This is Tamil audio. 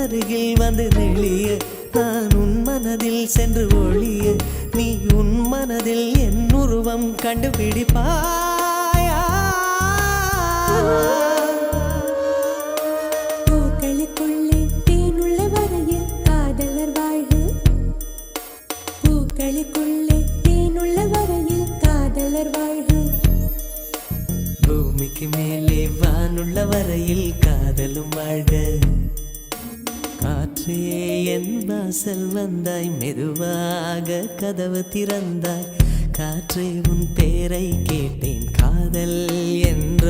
அருகில் வந்து நெளிய நான் உன் மனதில் சென்று ஒளிய நீ உன் மனதில் என் உருவம் கண்டுபிடிப்பாயா பூக்களுக்குள்ளே தேனுள்ள வரையில் காதலர் வாழ்வு பூக்களுக்குள்ளே தேனுள்ள வரையில் காதலர் வாழ்வு பூமிக்கு மேலே வானுள்ள வரையில் காதலும் வாழ்க காற்றே என் வாசல் வந்தாய் மெதுவாக கதவு திறந்தாய் காற்றே உன் பேரை கேட்டேன் காதல் என்ற